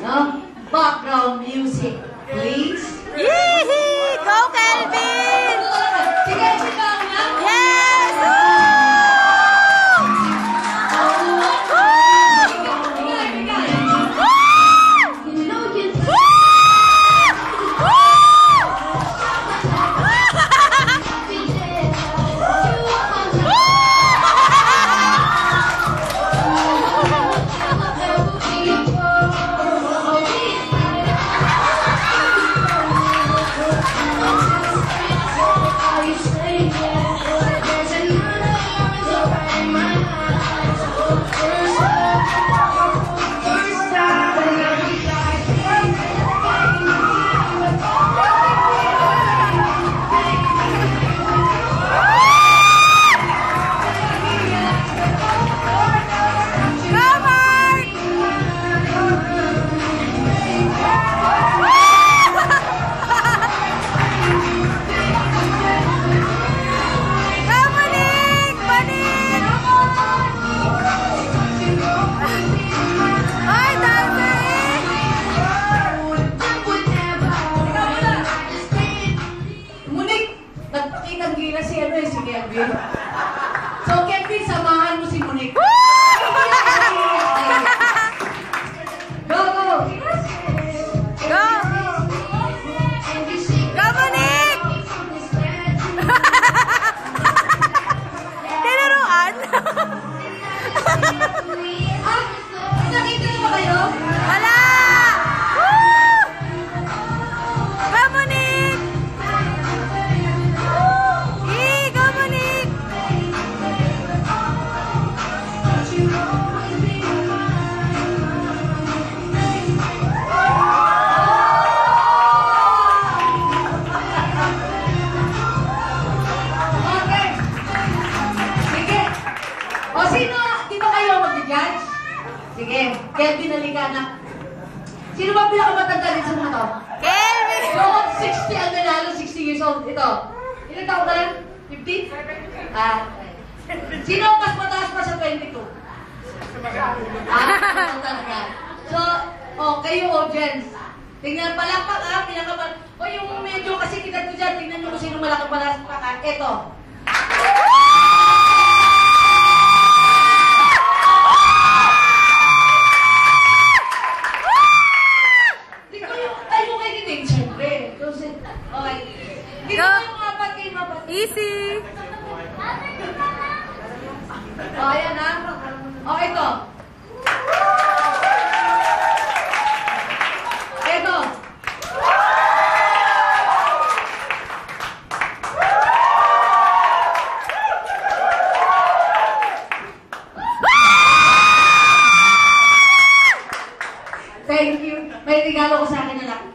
No? Background music, please. Yee! Go, Kelvin! Sige, sigaw na. Yes! Nagpakitang-gila si Kelvin. So, Kelvin, samahan mo si Monique. Go, go! Go! Go, Monique! Tinuruan? Ah! Nakita niyo ba kayo? Wala! Go, Monique! Go, Monique! Okay. Sige. O, sino? Di ba kayo mag-judge? Sige. Kelvin, halika na. Sino ba pinakamatanda rin sa mga to? Kelvin! Yung 60 ang nanalo, 60 years old. Ito. Ilan taon ka lang? 50? Ah. Sino ang mas mataas pa sa 22? Ah, talaga. So, kayo audience. Tingnan, palakpak ah, pinakamal. O yung medyo kasi kita ko dyan, tingnan nyo kung sino malakang palakpak ah. Ito. Tayo kayo din, siyempre. Okay. Dito kayo mapat kayo mapat. Easy! O, ayan ha. O, ito. Ito. Thank you. May regalo ko sa akin na